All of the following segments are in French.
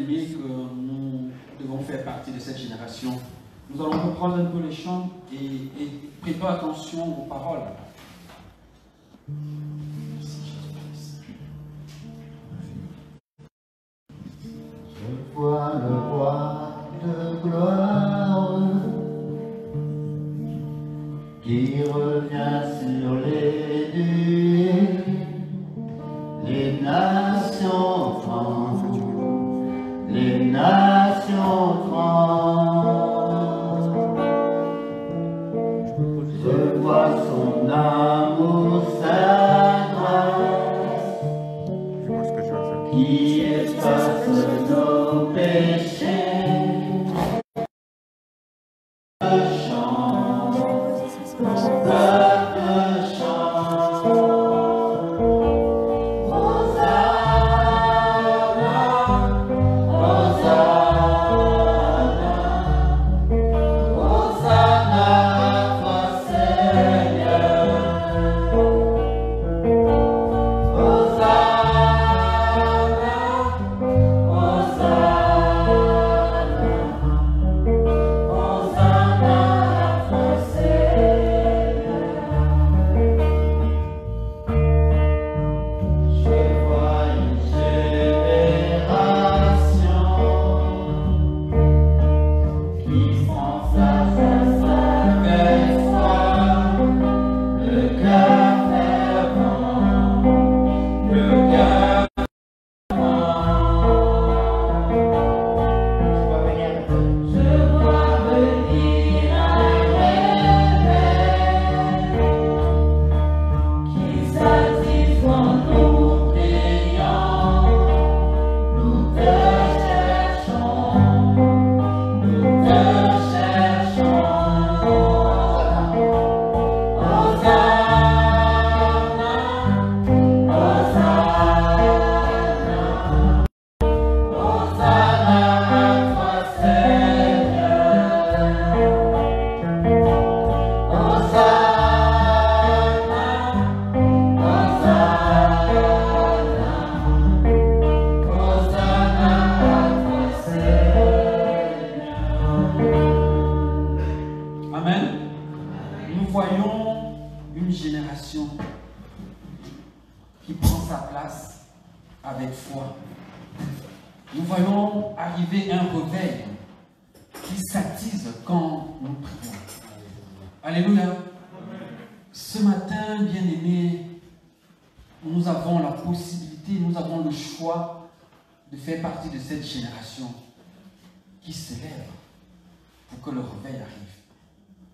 bien-aimés, que nous devons faire partie de cette génération. Nous allons reprendre un peu les chants et prêtons attention aux paroles. Je vois le roi de gloire qui revient sur les nuées, les nations tremblent, les nations tremblent. Je vois son amour, sa grâce, qui efface nos péchés. De faire partie de cette génération qui se lève pour que le réveil arrive.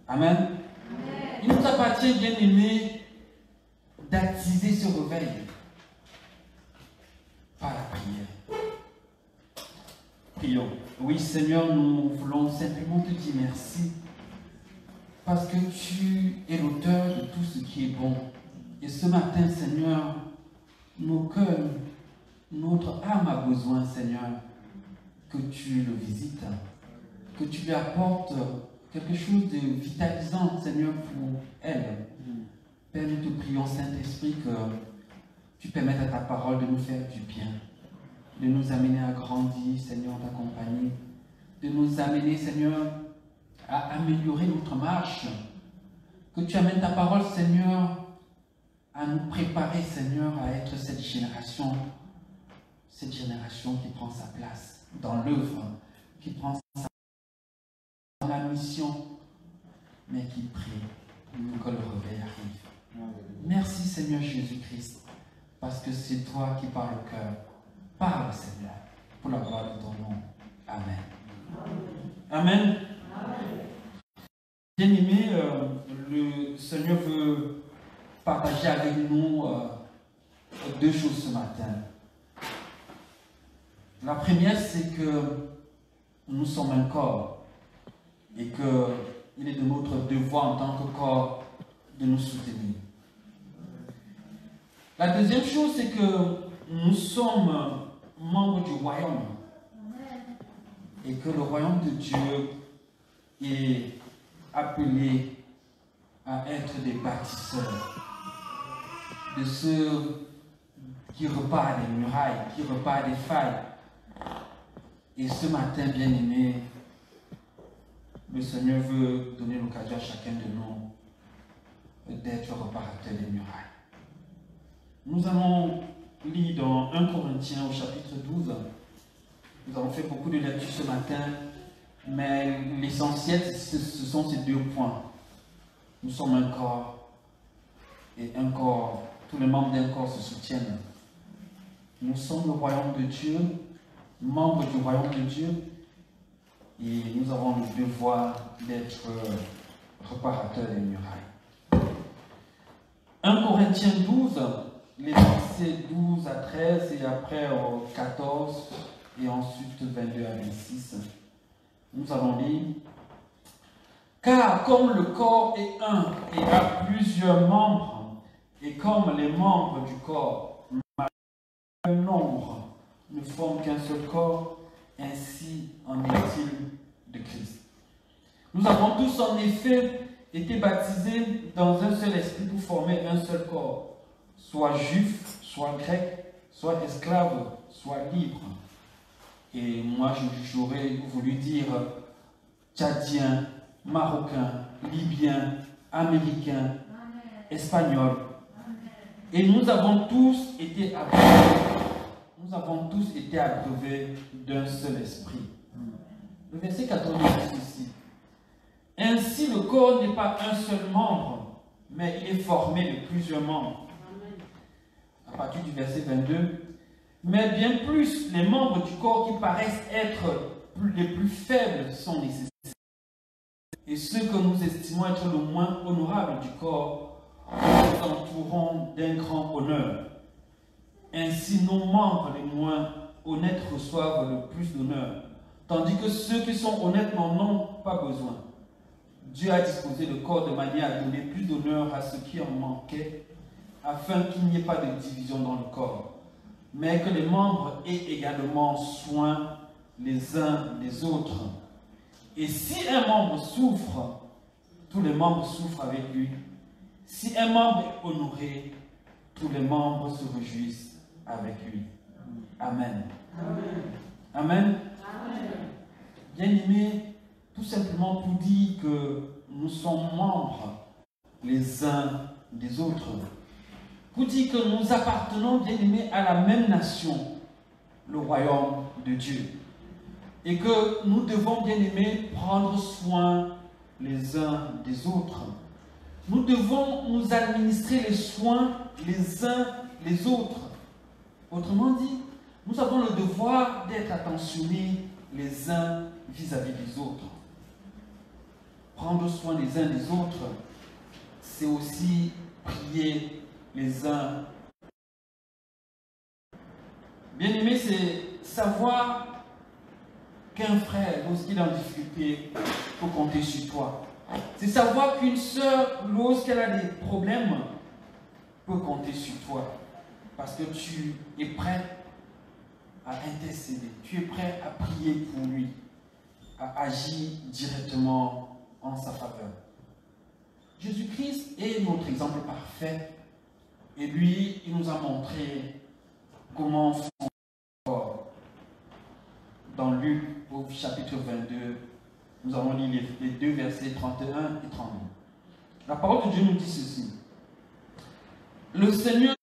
Amen. Amen. Il nous appartient, bien-aimés, d'attiser ce réveil par la prière. Prions. Oui, Seigneur, nous voulons simplement te dire merci parce que tu es l'auteur de tout ce qui est bon. Et ce matin, Seigneur, nos cœurs, notre âme a besoin, Seigneur, que tu le visites, que tu lui apportes quelque chose de vitalisant, Seigneur, pour elle. Père, nous te prions, Saint-Esprit, que tu permettes à ta parole de nous faire du bien, de nous amener à grandir, Seigneur, t'accompagner, de nous amener, Seigneur, à améliorer notre marche, que tu amènes ta parole, Seigneur, à nous préparer, Seigneur, à être cette génération qui prend sa place dans l'œuvre, qui prend sa place dans la mission, mais qui prie pour que le réveil arrive. Merci, Seigneur Jésus-Christ, parce que c'est toi qui parles au cœur. Parle, Seigneur, pour la gloire de ton nom. Amen. Amen. Bien-aimé, le Seigneur veut partager avec nous deux choses ce matin. La première, c'est que nous sommes un corps et qu'il est de notre devoir en tant que corps de nous soutenir. La deuxième chose, c'est que nous sommes membres du royaume et que le royaume de Dieu est appelé à être des bâtisseurs, de ceux qui repartent des murailles, qui repartent des failles. Et ce matin, bien-aimé, le Seigneur veut donner l'occasion à chacun de nous d'être réparateur des murailles. Nous allons lire dans 1 Corinthiens au chapitre 12. Nous avons fait beaucoup de lectures ce matin, mais l'essentiel, ce sont ces 2 points. Nous sommes un corps, et un corps, tous les membres d'un corps se soutiennent. Nous sommes le royaume de Dieu, membres du royaume de Dieu, et nous avons le devoir d'être réparateurs des murailles. 1 Corinthiens 12, les versets 12 à 13 et après 14 et ensuite 22 à 26. Nous allons lire. Car comme le corps est un et a plusieurs membres, et comme les membres du corps, un nombre, ne forment qu'un seul corps, ainsi en est-il de Christ. Nous avons tous en effet été baptisés dans un seul esprit pour former un seul corps, soit juif, soit grec, soit esclave, soit libre. Et moi, j'aurais voulu dire tchadien, marocain, libyen, américain, espagnol. Et nous avons tous été abreuvés d'un seul esprit. Le verset 14 dit ceci. Ainsi, le corps n'est pas un seul membre, mais il est formé de plusieurs membres. À partir du verset 22. Mais bien plus, les membres du corps qui paraissent être les plus faibles sont nécessaires. Et ceux que nous estimons être le moins honorables du corps, nous entourons d'un grand honneur. Ainsi, nos membres les moins honnêtes reçoivent le plus d'honneur, tandis que ceux qui sont honnêtes n'en ont pas besoin. Dieu a disposé le corps de manière à donner plus d'honneur à ceux qui en manquaient, afin qu'il n'y ait pas de division dans le corps, mais que les membres aient également soin les uns des autres. Et si un membre souffre, tous les membres souffrent avec lui. Si un membre est honoré, tous les membres se réjouissent avec lui. Amen. Amen. Amen. Bien-aimés, tout simplement pour dire que nous sommes membres les uns des autres. Pour dire que nous appartenons, bien-aimés, à la même nation, le royaume de Dieu. Et que nous devons, bien-aimés, prendre soin les uns des autres. Nous devons nous administrer les soins les uns les autres. Autrement dit, nous avons le devoir d'être attentionnés les uns vis-à-vis des autres. Prendre soin les uns des autres, c'est aussi prier les uns. Bien-aimé, c'est savoir qu'un frère, lorsqu'il est en difficulté, peut compter sur toi. C'est savoir qu'une sœur, lorsqu'elle a des problèmes, peut compter sur toi. Parce que tu es prêt à intercéder. Tu es prêt à prier pour lui, à agir directement en sa faveur. Jésus-Christ est notre exemple parfait. Et lui, il nous a montré comment faire. Dans Luc, au chapitre 22, nous avons lu les 2 versets 31 et 32. La parole de Dieu nous dit ceci. Le Seigneur,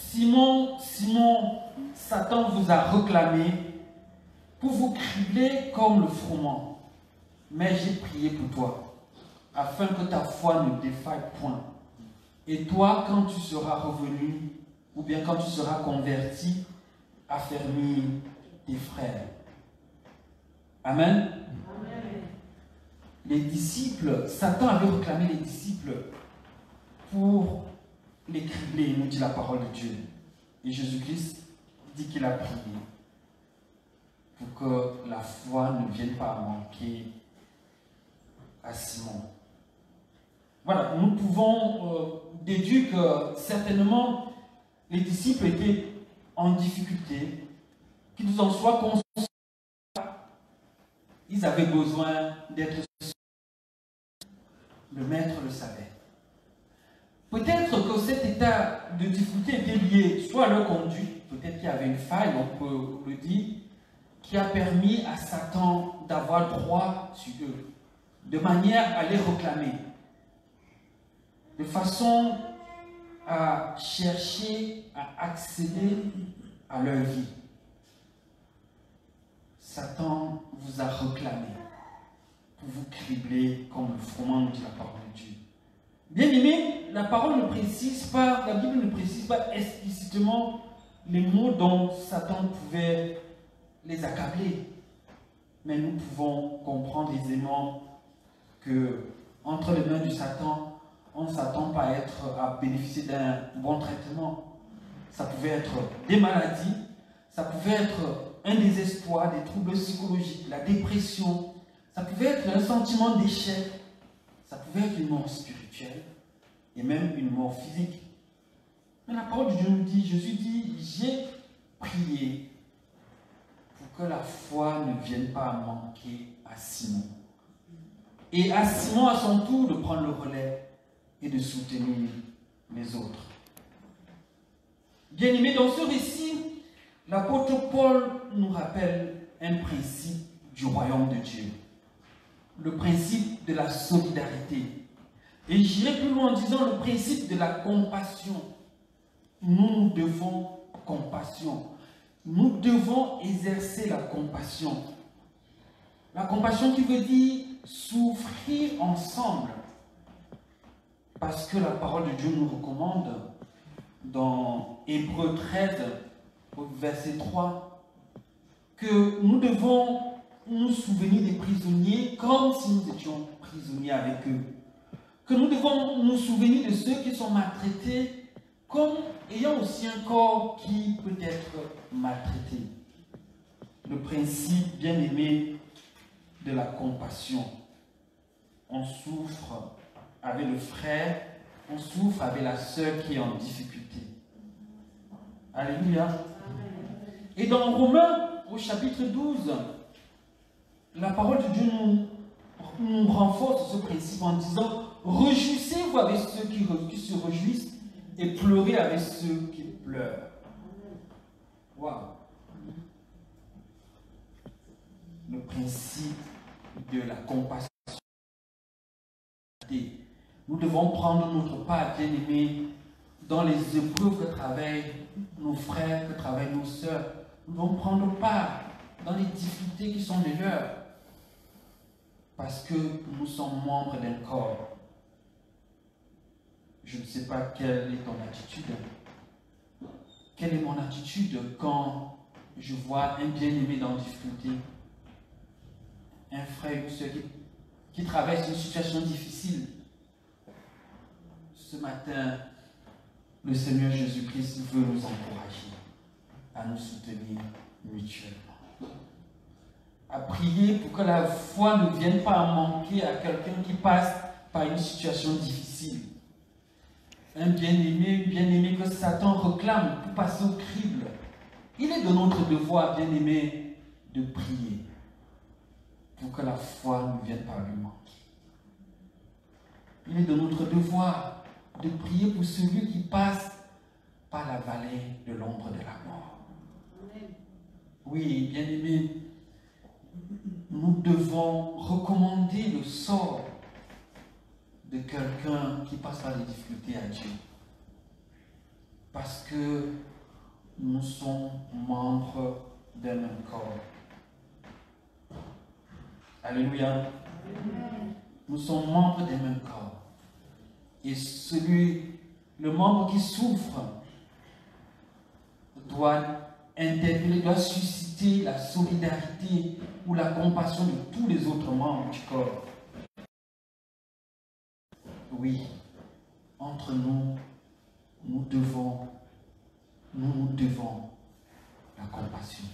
Simon, Simon, Satan vous a réclamé pour vous cribler comme le froment. Mais j'ai prié pour toi, afin que ta foi ne défaille point. Et toi, quand tu seras revenu, ou bien quand tu seras converti, affermis tes frères. Amen. Amen. Les disciples, Satan avait réclamé les disciples pour les cribler, nous dit la parole de Dieu. Et Jésus-Christ dit qu'il a prié pour que la foi ne vienne pas à manquer à Simon. Voilà, nous pouvons déduire que certainement les disciples étaient en difficulté, qu'ils en soient conscients. Ils avaient besoin d'être sûrs. Le maître le savait. Peut-être que cet état de difficulté était lié soit à leur conduite, peut-être qu'il y avait une faille, on peut le dire, qui a permis à Satan d'avoir droit sur eux, de manière à les réclamer, de façon à chercher à accéder à leur vie. Satan vous a réclamé pour vous cribler comme le froment de la parole de Dieu. Bien aimé, la parole ne précise pas, la Bible ne précise pas explicitement les mots dont Satan pouvait les accabler. Mais nous pouvons comprendre aisément que entre les mains du Satan, on ne s'attend pas à bénéficier d'un bon traitement. Ça pouvait être des maladies, ça pouvait être un désespoir, des troubles psychologiques, la dépression, ça pouvait être un sentiment d'échec, ça pouvait être une mort spirituelle et même une mort physique. Mais la parole de Dieu nous dit, Jésus dit, j'ai prié pour que la foi ne vienne pas à manquer à Simon. Et à Simon à son tour de prendre le relais et de soutenir les autres. Bien-aimés, dans ce récit, l'apôtre Paul nous rappelle un principe du royaume de Dieu. Le principe de la solidarité. Et j'irai plus loin en disant le principe de la compassion. Nous devons compassion. Nous devons exercer la compassion. La compassion qui veut dire souffrir ensemble. Parce que la parole de Dieu nous recommande dans Hébreux 13, au verset 3, que nous devons nous souvenir des prisonniers comme si nous étions prisonniers avec eux. Que nous devons nous souvenir de ceux qui sont maltraités comme ayant aussi un corps qui peut être maltraité. Le principe bien aimé de la compassion. On souffre avec le frère, on souffre avec la sœur qui est en difficulté. Alléluia. Et dans Romains, au chapitre 12, la parole de Dieu nous renforce ce principe en disant « Réjouissez-vous avec ceux qui se réjouissent et pleurez avec ceux qui pleurent. » Waouh. Le principe de la compassion. Nous devons prendre notre part, bien-aimés, dans les épreuves que travaillent nos frères, que travaillent nos sœurs. Nous devons prendre part dans les difficultés qui sont les leurs. Parce que nous sommes membres d'un corps. Je ne sais pas quelle est ton attitude. Quelle est mon attitude quand je vois un bien-aimé dans la difficulté? Un frère ou sœur qui traverse une situation difficile. Ce matin, le Seigneur Jésus-Christ veut nous encourager à nous soutenir mutuellement. À prier pour que la foi ne vienne pas à manquer à quelqu'un qui passe par une situation difficile. Un bien-aimé, une bien-aimée que Satan réclame pour passer au crible. Il est de notre devoir, bien-aimé, de prier pour que la foi ne vienne pas lui manquer. Il est de notre devoir de prier pour celui qui passe par la vallée de l'ombre de la mort. Oui, bien-aimé, nous devons recommander le sort de quelqu'un qui passe par des difficultés à Dieu. Parce que nous sommes membres d'un même corps. Alléluia. Nous sommes membres d'un même corps. Et le membre qui souffre doit interpeller, doit susciter la solidarité ou la compassion de tous les autres membres du corps. Oui, entre nous, nous devons la compassion.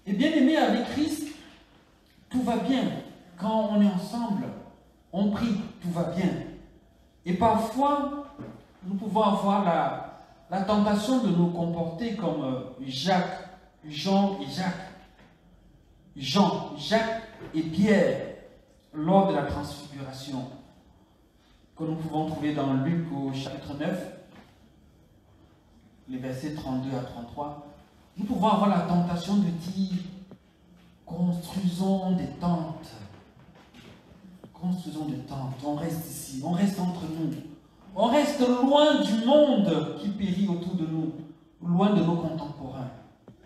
Et bien aimé, avec Christ, tout va bien. Quand on est ensemble, on prie, tout va bien. Et parfois, nous pouvons avoir la tentation de nous comporter comme Jacques, Jean et Jacques. Jean, Jacques et Pierre lors de la transfiguration que nous pouvons trouver dans Luc au chapitre 9, les versets 32 à 33. Nous pouvons avoir la tentation de dire, construisons des tentes. Construisons des tentes. On reste ici, on reste entre nous. On reste loin du monde qui périt autour de nous, loin de nos contemporains.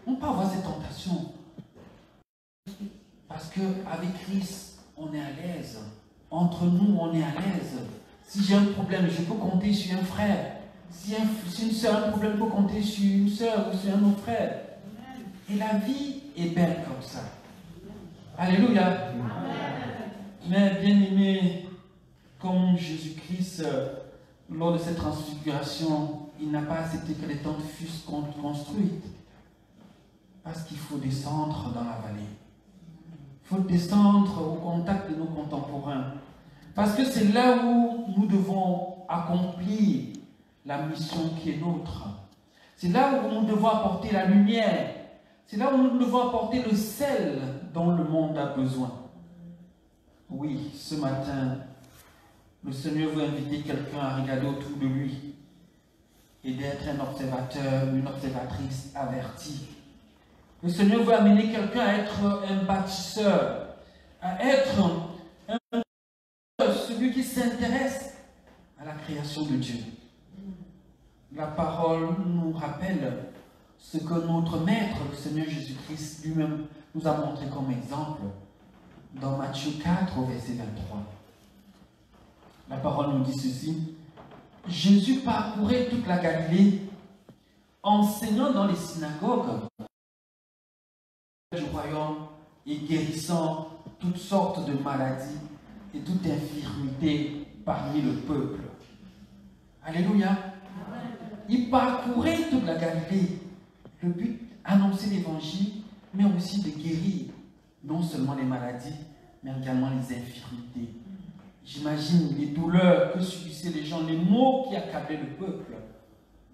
On peut avoir cette tentation. Parce qu'avec Christ, on est à l'aise. Entre nous, on est à l'aise. Si j'ai un problème, je peux compter sur un frère. Si une soeur a un problème, je peux compter sur une soeur ou sur un autre frère. Et la vie est belle comme ça. Alléluia. Mais bien aimé, comme Jésus-Christ, lors de cette transfiguration, il n'a pas accepté que les tentes fussent construites. Parce qu'il faut descendre dans la vallée. Il faut descendre au contact de nos contemporains. Parce que c'est là où nous devons accomplir la mission qui est nôtre. C'est là où nous devons apporter la lumière. C'est là où nous devons apporter le sel dont le monde a besoin. Oui, ce matin, le Seigneur veut inviter quelqu'un à regarder autour de lui et d'être un observateur, une observatrice avertie. Le Seigneur veut amener quelqu'un à être un bâtisseur, à être celui qui s'intéresse à la création de Dieu. La parole nous rappelle ce que notre Maître, le Seigneur Jésus-Christ lui-même, nous a montré comme exemple dans Matthieu 4 au verset 23. La parole nous dit ceci: Jésus parcourait toute la Galilée, enseignant dans les synagogues du royaume et guérissant toutes sortes de maladies et toute infirmité parmi le peuple. Alléluia. Il parcourait toute la Galilée. Le but, annoncer l'évangile, mais aussi de guérir non seulement les maladies, mais également les infirmités. J'imagine les douleurs que subissaient les gens, les maux qui accablaient le peuple.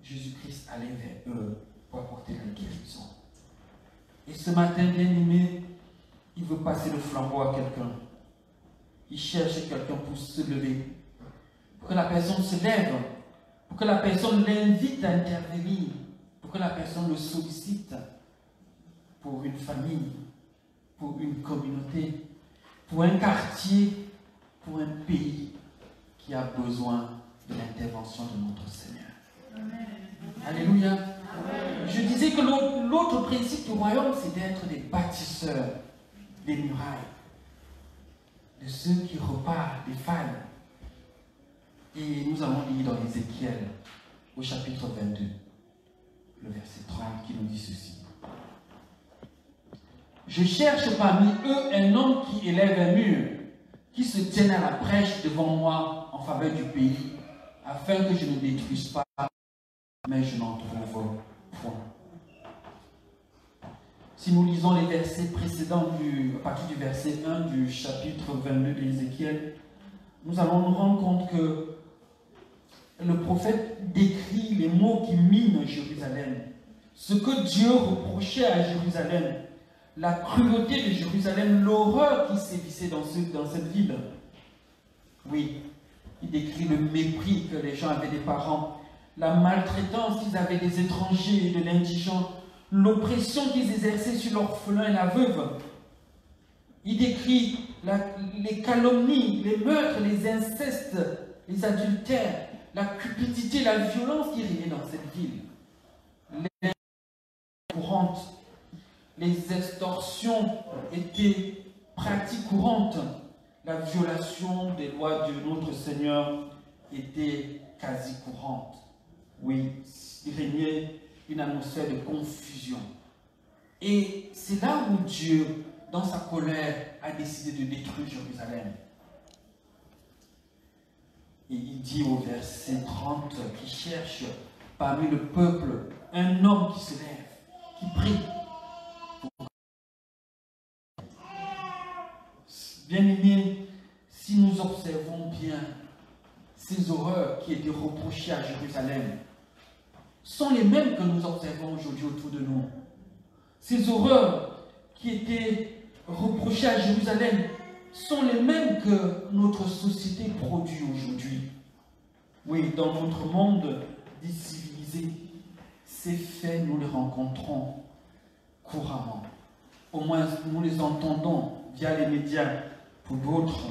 Jésus-Christ allait vers eux pour apporter la guérison. Et ce matin, bien aimé, il veut passer le flambeau à quelqu'un. Il cherche quelqu'un pour se lever, pour que la personne se lève, pour que la personne l'invite à intervenir, pour que la personne le sollicite pour une famille, pour une communauté, pour un quartier, pour un pays qui a besoin de l'intervention de notre Seigneur. Amen. Alléluia. Amen. Je disais que l'autre principe du royaume, c'est d'être des bâtisseurs des murailles, de ceux qui reparent des failles. Et nous allons lire dans Ézéchiel, au chapitre 22, le verset 30, qui nous dit ceci. Je cherche parmi eux un homme qui élève un mur, qui se tienne à la brèche devant moi en faveur du pays, afin que je ne détruise pas, mais je n'en trouve point. Si nous lisons les versets précédents, à partir du verset 1 du chapitre 22 d'Ézéchiel, nous allons nous rendre compte que le prophète décrit les maux qui minent Jérusalem, ce que Dieu reprochait à Jérusalem, la cruauté de Jérusalem, l'horreur qui sévissait dans cette ville. Oui, il décrit le mépris que les gens avaient des parents, la maltraitance qu'ils avaient des étrangers et de l'indigent, l'oppression qu'ils exerçaient sur l'orphelin et la veuve. Il décrit les calomnies, les meurtres, les incestes, les adultères, la cupidité, la violence qui régnait dans cette ville. Les courantes, les extorsions étaient pratiques courantes. La violation des lois de notre Seigneur était quasi courante. Oui, il régnait une atmosphère de confusion. Et c'est là où Dieu, dans sa colère, a décidé de détruire Jérusalem. Et il dit au verset 30 qu'il cherche parmi le peuple un homme qui se lève, qui prie. Bien-aimés, si nous observons bien ces horreurs qui étaient reprochées à Jérusalem, sont les mêmes que nous observons aujourd'hui autour de nous. Ces horreurs qui étaient reprochées à Jérusalem sont les mêmes que notre société produit aujourd'hui. Oui, dans notre monde décivilisé, ces faits, nous les rencontrons couramment. Au moins, nous les entendons via les médias pour d'autres.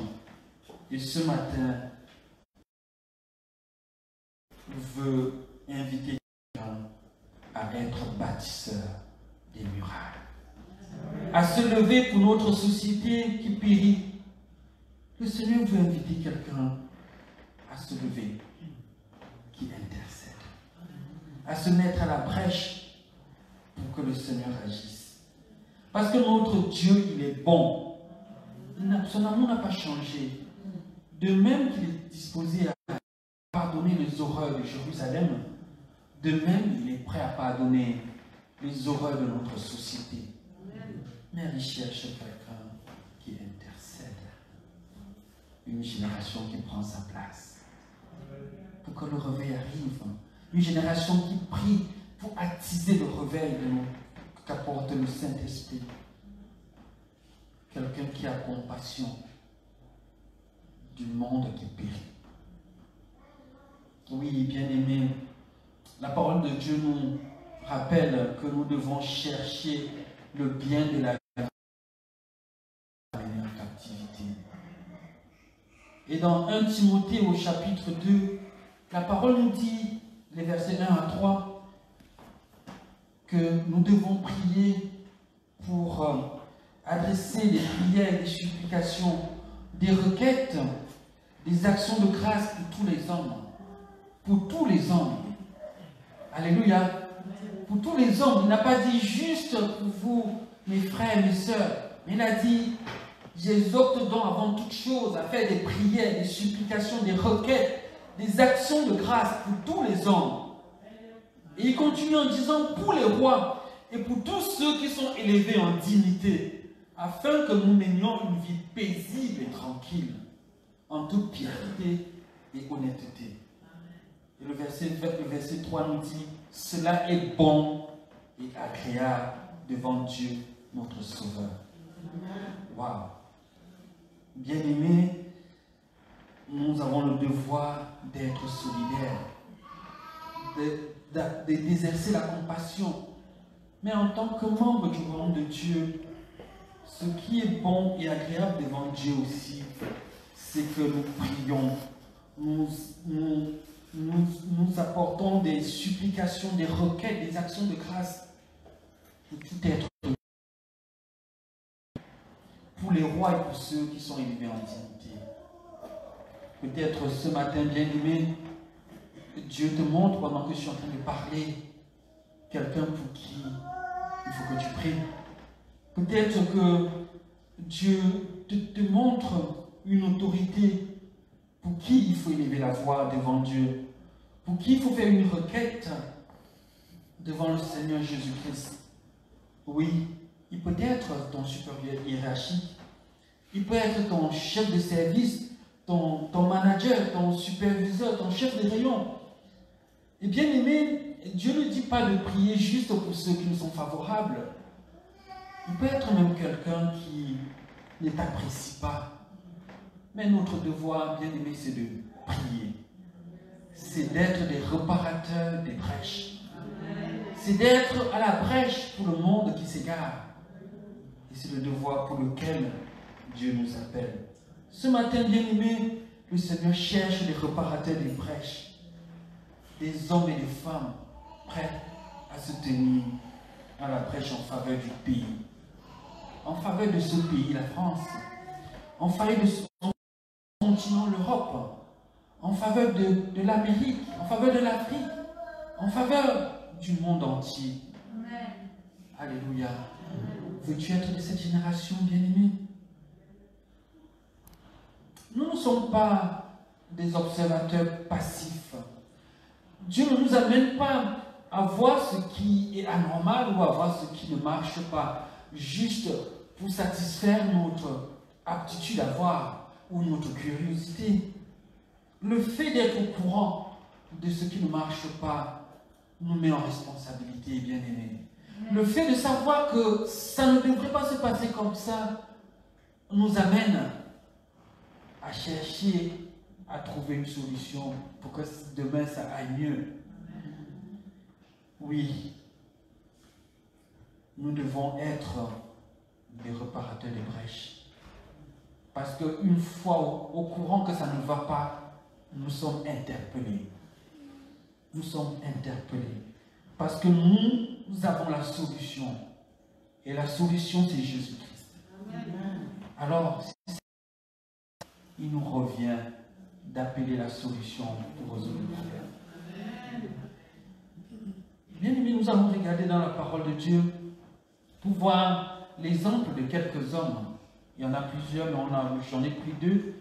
Et ce matin, je veux inviter quelqu'un à être bâtisseur des murailles, à se lever pour notre société qui périt. Le Seigneur veut inviter quelqu'un à se lever, qui intercède, à se mettre à la brèche pour que le Seigneur agisse. Parce que notre Dieu, il est bon. Son amour n'a pas changé. De même qu'il est disposé à pardonner les horreurs de Jérusalem, de même il est prêt à pardonner les horreurs de notre société. Mais il cherche quelqu'un qui intercède. Une génération qui prend sa place. Pour que le réveil arrive. Une génération qui prie pour attiser le réveil qu'apporte le Saint-Esprit. Quelqu'un qui a compassion du monde qui périt. Oui, bien-aimés, la parole de Dieu nous rappelle que nous devons chercher le bien de la captivité. Et dans 1 Timothée au chapitre 2, la parole nous dit, les versets 1 à 3, que nous devons prier pour adresser des prières, des supplications, des requêtes, des actions de grâce pour tous les hommes. Pour tous les hommes. Alléluia. Pour tous les hommes. Il n'a pas dit juste pour vous, mes frères et mes sœurs. Mais il a dit, j'exhorte donc avant toute chose à faire des prières, des supplications, des requêtes, des actions de grâce pour tous les hommes. Et il continue en disant, pour les rois et pour tous ceux qui sont élevés en dignité, afin que nous menions une vie paisible et tranquille, en toute piété et honnêteté. Et le verset 3 nous dit, cela est bon et agréable devant Dieu, notre Sauveur. Waouh! Bien-aimés, nous avons le devoir d'être solidaires, d'exercer la compassion. Mais en tant que membre du royaume de Dieu, ce qui est bon et agréable devant Dieu aussi, c'est que nous prions, nous apportons des supplications, des requêtes, des actions de grâce pour tout être, pour les rois et pour ceux qui sont élevés en dignité. Peut-être ce matin, bien-aimé, Dieu te montre pendant que je suis en train de parler quelqu'un pour qui il faut que tu pries. Peut-être que Dieu te montre une autorité pour qui il faut élever la voix devant Dieu, pour qui il faut faire une requête devant le Seigneur Jésus-Christ. Oui, il peut être ton supérieur hiérarchique, il peut être ton chef de service, ton manager, ton superviseur, ton chef de rayon. Et bien aimé, Dieu ne dit pas de prier juste pour ceux qui nous sont favorables. Il peut être même quelqu'un qui ne t'apprécie pas. Mais notre devoir, bien aimé, c'est de prier. C'est d'être des réparateurs des brèches. C'est d'être à la brèche pour le monde qui s'égare. Et c'est le devoir pour lequel Dieu nous appelle. Ce matin, bien aimé, le Seigneur cherche des réparateurs des brèches. Des hommes et des femmes prêts à se tenir à la brèche en faveur du pays. En faveur de ce pays, la France. En faveur de son continent, l'Europe. En faveur de l'Amérique. En faveur de l'Afrique. En faveur du monde entier. Amen. Alléluia. Veux-tu être de cette génération bien-aimée? Nous ne sommes pas des observateurs passifs. Dieu ne nous amène pas à voir ce qui est anormal ou à voir ce qui ne marche pas, juste pour satisfaire notre aptitude à voir ou notre curiosité. Le fait d'être au courant de ce qui ne marche pas nous met en responsabilité, bien-aimés. Le fait de savoir que ça ne devrait pas se passer comme ça nous amène à chercher à trouver une solution pour que demain ça aille mieux. Oui. nous devons être des réparateurs des brèches. Parce qu'une fois au courant que ça ne va pas, nous sommes interpellés. Nous sommes interpellés. Parce que nous avons la solution. Et la solution, c'est Jésus-Christ. Alors, il nous revient d'appeler la solution pour résoudre le problème. Bien aimé, nous allons regarder dans la parole de Dieu pour voir l'exemple de quelques hommes. Il y en a plusieurs, mais j'en ai pris deux,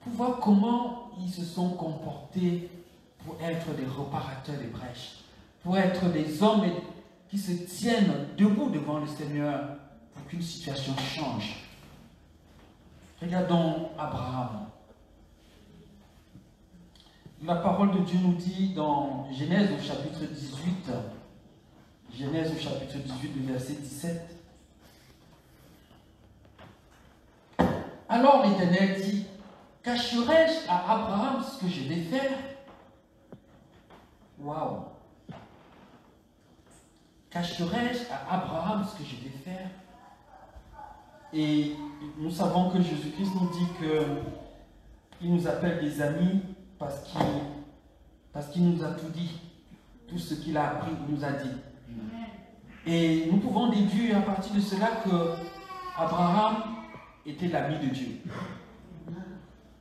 pour voir comment ils se sont comportés pour être des réparateurs des brèches, pour être des hommes qui se tiennent debout devant le Seigneur pour qu'une situation change. Regardons Abraham. La parole de Dieu nous dit dans Genèse au chapitre 18, Genèse au chapitre 18, le verset 17. Alors l'Éternel dit, cacherai-je à Abraham ce que je vais faire? Waouh! Cacherai-je à Abraham ce que je vais faire? Et nous savons que Jésus-Christ nous dit qu'il nous appelle des amis parce qu'il nous a tout dit. Tout ce qu'il a appris, il nous a dit. Et nous pouvons déduire à partir de cela que Abraham était l'ami de Dieu.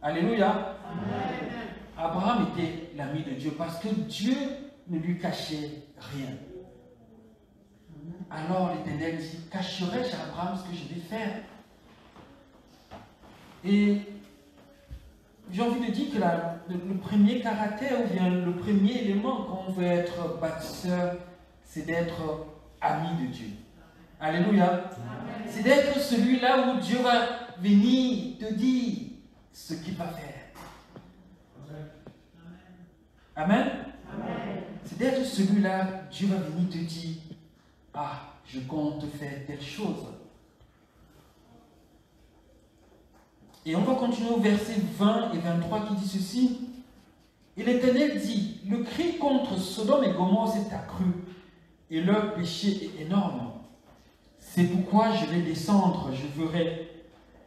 Alléluia. Abraham était l'ami de Dieu parce que Dieu ne lui cachait rien. Alors l'Éternel dit, cacherai-je à Abraham ce que je vais faire? Et j'ai envie de dire que le premier caractère ou bien le premier élément quand on veut être bâtisseur, c'est d'être ami de Dieu. Alléluia. C'est d'être celui-là où Dieu va venir te dire ce qu'il va faire. Amen. C'est d'être celui-là, Dieu va venir te dire, ah, je compte faire telle chose. Et on va continuer au verset 20 et 23 qui dit ceci. Et l'Éternel dit, le cri contre Sodome et Gomorrhe s'est accru, et leur péché est énorme. C'est pourquoi je vais descendre, je verrai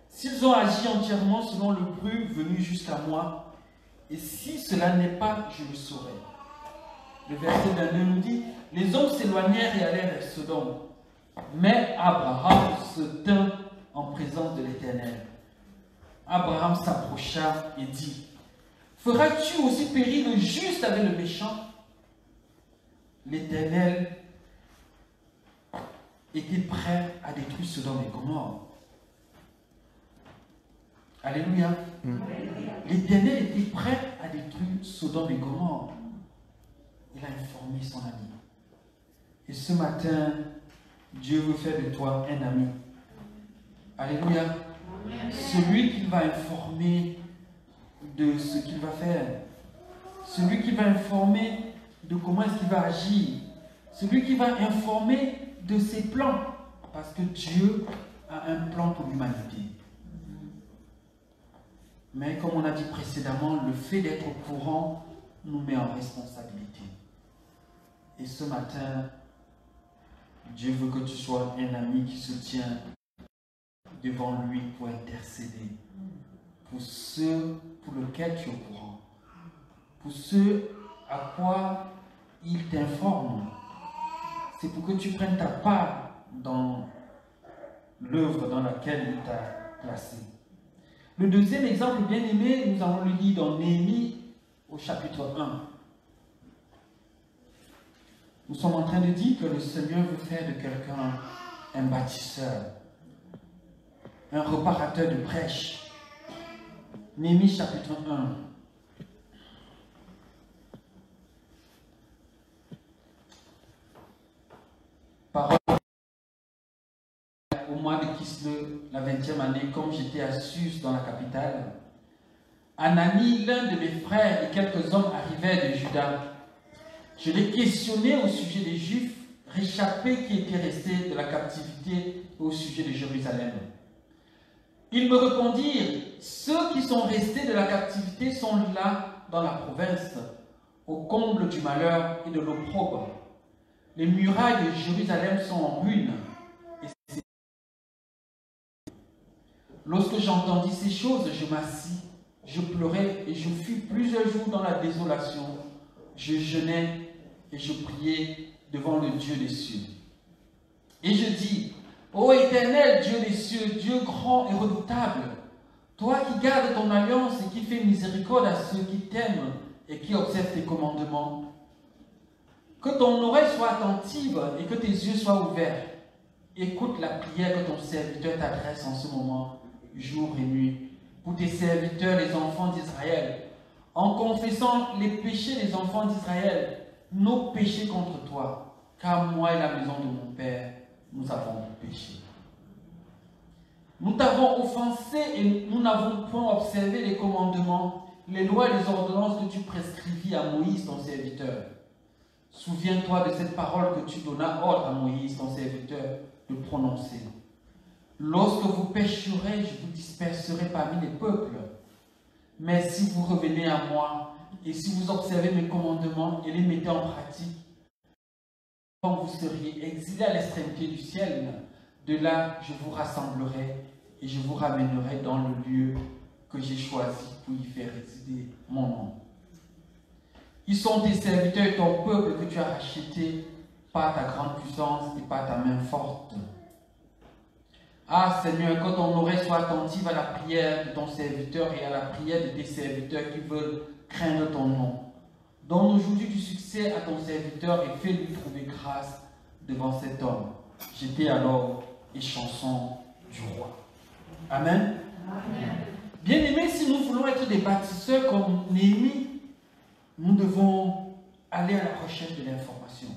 s'ils ont agi entièrement selon le bruit venu jusqu'à moi, et si cela n'est pas, je le saurai. Le verset 22 nous dit, les hommes s'éloignèrent et allèrent vers Sodome, mais Abraham se tint en présence de l'Éternel. Abraham s'approcha et dit, feras-tu aussi périr le juste avec le méchant? L'Éternel était prêt à détruire Sodome et Gomorrhe. Alléluia. L'Éternel était prêt à détruire Sodome et Gomorrhe. Il a informé son ami. Et ce matin, Dieu veut faire de toi un ami. Alléluia. Celui qui va informer de ce qu'il va faire. Celui qui va informer de comment est-ce qu'il va agir. Celui qui va informer de ses plans. Parce que Dieu a un plan pour l'humanité. Mais comme on a dit précédemment, le fait d'être au courant nous met en responsabilité. Et ce matin, Dieu veut que tu sois un ami qui se tient devant lui pour intercéder. Pour ceux pour lesquels tu es au courant. Pour ceux à quoi il t'informe. C'est pour que tu prennes ta part dans l'œuvre dans laquelle il t'a placé. Le deuxième exemple bien aimé, nous allons le lire dans Néhémie au chapitre 1. Nous sommes en train de dire que le Seigneur veut faire de quelqu'un un bâtisseur, un réparateur de brèches. Néhémie chapitre 1. Parole au mois de Kislev, la 20e année, comme j'étais à Suse dans la capitale, Anani, l'un de mes frères et quelques hommes arrivèrent de Juda. Je les questionnais au sujet des Juifs réchappés qui étaient restés de la captivité et au sujet de Jérusalem. Ils me répondirent, ceux qui sont restés de la captivité sont là dans la province, au comble du malheur et de l'opprobre. Les murailles de Jérusalem sont en ruine, Lorsque j'entendis ces choses, je m'assis, je pleurais et je fus plusieurs jours dans la désolation. Je jeûnais et je priais devant le Dieu des cieux. Et je dis, ô Éternel, Dieu des cieux, Dieu grand et redoutable, toi qui gardes ton alliance et qui fais miséricorde à ceux qui t'aiment et qui observent tes commandements, que ton oreille soit attentive et que tes yeux soient ouverts. Écoute la prière que ton serviteur t'adresse en ce moment, jour et nuit, pour tes serviteurs, les enfants d'Israël, en confessant les péchés des enfants d'Israël, nos péchés contre toi, car moi et la maison de mon Père, nous avons péché. Nous t'avons offensé et nous n'avons point observé les commandements, les lois et les ordonnances que tu prescrivis à Moïse, ton serviteur. Souviens-toi de cette parole que tu donnas ordre à Moïse, ton serviteur, de prononcer. Lorsque vous pécherez, je vous disperserai parmi les peuples. Mais si vous revenez à moi, et si vous observez mes commandements et les mettez en pratique, quand vous seriez exilés à l'extrémité du ciel, de là je vous rassemblerai et je vous ramènerai dans le lieu que j'ai choisi pour y faire résider mon nom. Ils sont tes serviteurs et ton peuple que tu as racheté par ta grande puissance et par ta main forte. Ah Seigneur, que ton oreille soit attentive à la prière de ton serviteur et à la prière de tes serviteurs qui veulent craindre ton nom. Donne aujourd'hui du succès à ton serviteur et fais-lui trouver grâce devant cet homme. J'étais alors les chansons du roi. Amen. Amen. Bien-aimés, si nous voulons être des bâtisseurs comme Néhémie, nous devons aller à la recherche de l'information.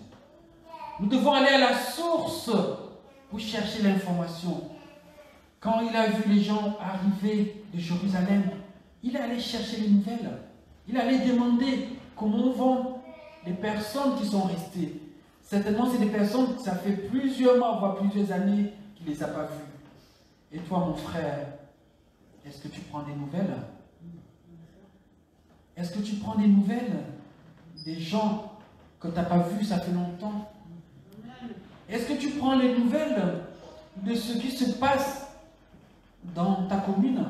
Nous devons aller à la source pour chercher l'information. Quand il a vu les gens arriver de Jérusalem, il est allé chercher les nouvelles. Il allait demander comment vont les personnes qui sont restées. Certainement, c'est des personnes, ça fait plusieurs mois, voire plusieurs années qu'il ne les a pas vues. Et toi, mon frère, est-ce que tu prends des nouvelles? Est-ce que tu prends des nouvelles des gens que tu n'as pas vus, ça fait longtemps? Est-ce que tu prends les nouvelles de ce qui se passe dans ta commune,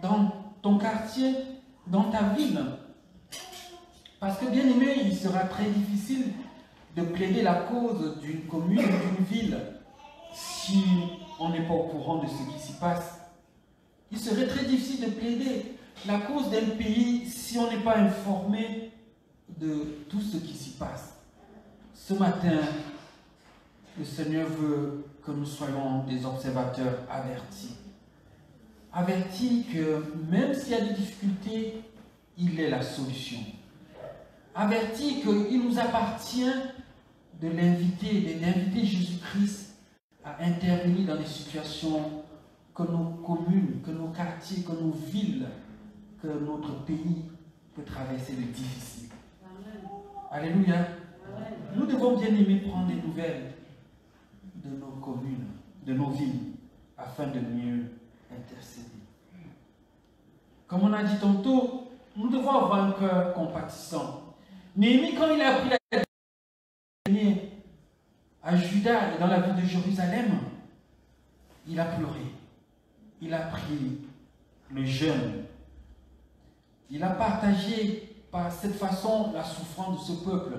dans ton quartier, dans ta ville? Parce que, bien aimé, il sera très difficile de plaider la cause d'une commune ou d'une ville si on n'est pas au courant de ce qui s'y passe. Il serait très difficile de plaider la cause d'un pays si on n'est pas informé de tout ce qui s'y passe. Ce matin, le Seigneur veut que nous soyons des observateurs avertis. Avertis que même s'il y a des difficultés, il est la solution. Avertis qu'il nous appartient de l'inviter, d'inviter Jésus-Christ à intervenir dans des situations que nos communes, que nos quartiers, que nos villes, que notre pays peut traverser de difficiles. Alléluia. Amen. Nous devons bien aimer prendre des nouvelles de nos communes, de nos villes, afin de mieux intercéder. Comme on a dit tantôt, nous devons avoir un cœur compatissant. Néhémie, quand il a appris la venir à Juda et dans la ville de Jérusalem, il a pleuré. Il a prié le jeûne. Il a partagé par cette façon la souffrance de ce peuple.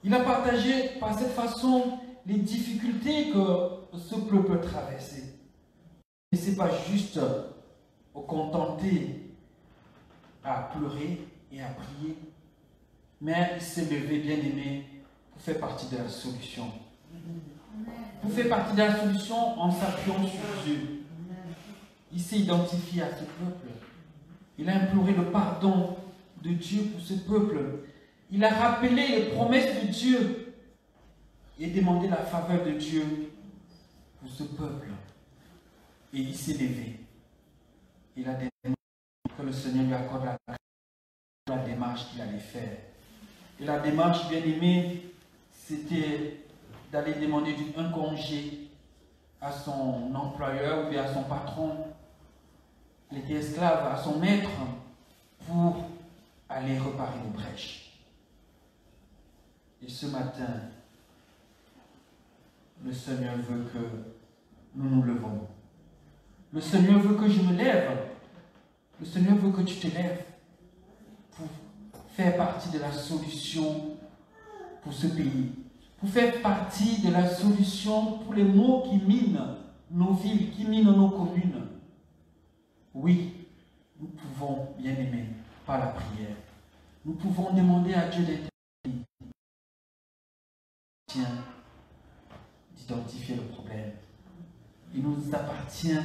Il a partagé par cette façon les difficultés que ce peuple traversait. Et ce n'est pas juste au contenter à pleurer et à prier, mais il s'est levé, bien aimé, pour faire partie de la solution. Pour faire partie de la solution en s'appuyant sur Dieu. Il s'est identifié à ce peuple. Il a imploré le pardon de Dieu pour ce peuple. Il a rappelé les promesses de Dieu et demandé la faveur de Dieu pour ce peuple. Et il s'est levé. Il a demandé que le Seigneur lui accorde la démarche qu'il allait faire. Et la démarche, bien aimée, c'était d'aller demander un congé à son employeur ou bien à son patron. Il était esclave à son maître pour aller reparer les brèches. Et ce matin, le Seigneur veut que nous nous levons Le Seigneur veut que je me lève. Le Seigneur veut que tu te lèves pour faire partie de la solution pour ce pays. Pour faire partie de la solution pour les maux qui minent nos villes, qui minent nos communes. Oui, nous pouvons, bien aimer, par la prière. Nous pouvons demander à Dieu d'intervenir, d'identifier le problème. Il nous appartient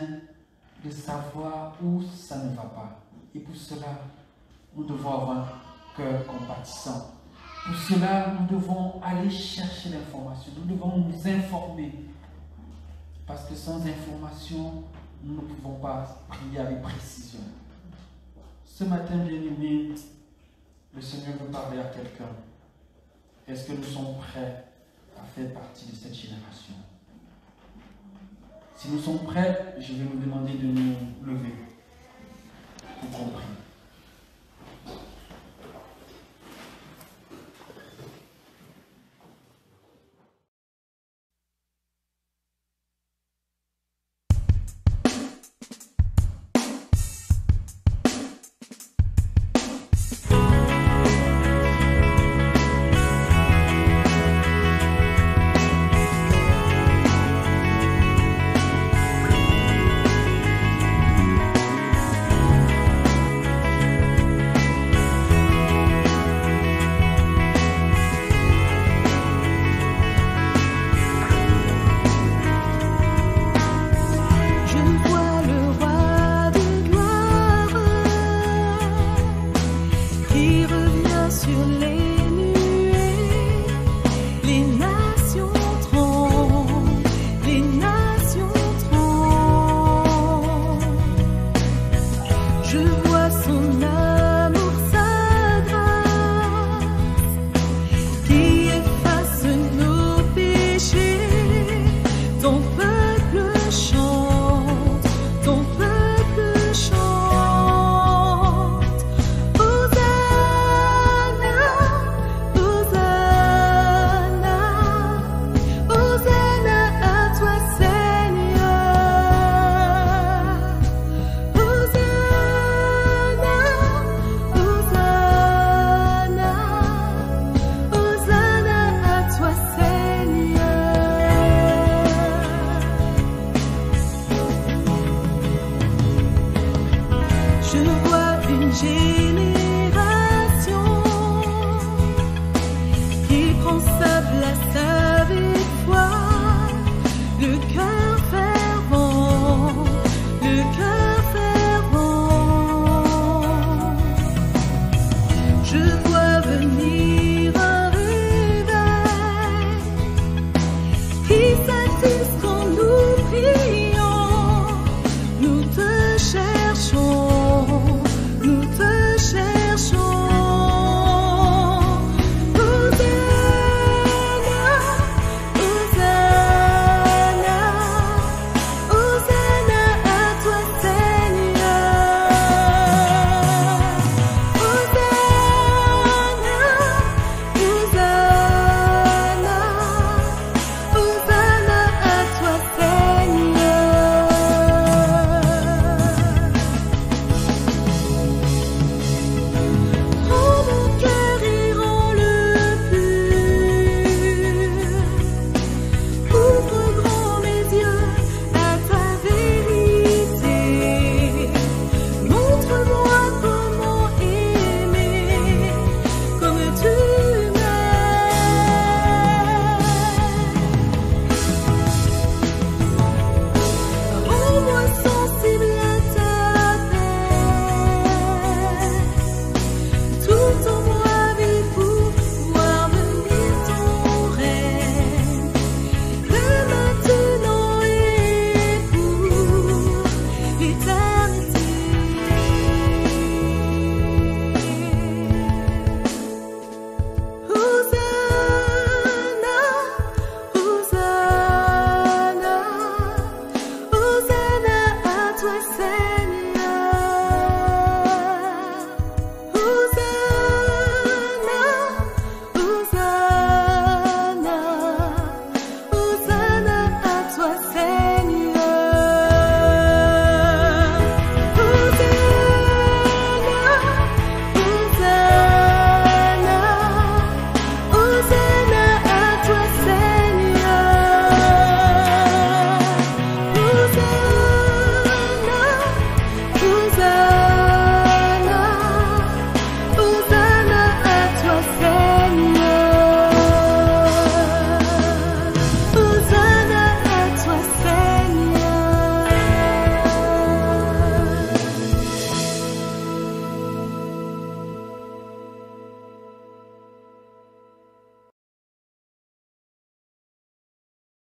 de savoir où ça ne va pas. Et pour cela, nous devons avoir un cœur compatissant. Pour cela, nous devons aller chercher l'information. Nous devons nous informer. Parce que sans information, nous ne pouvons pas prier avec précision. Ce matin, bien-aimé, le Seigneur veut parler à quelqu'un. Est-ce que nous sommes prêts à faire partie de cette génération? Si nous sommes prêts, je vais vous demander de nous lever pour qu'on prie. Je vois une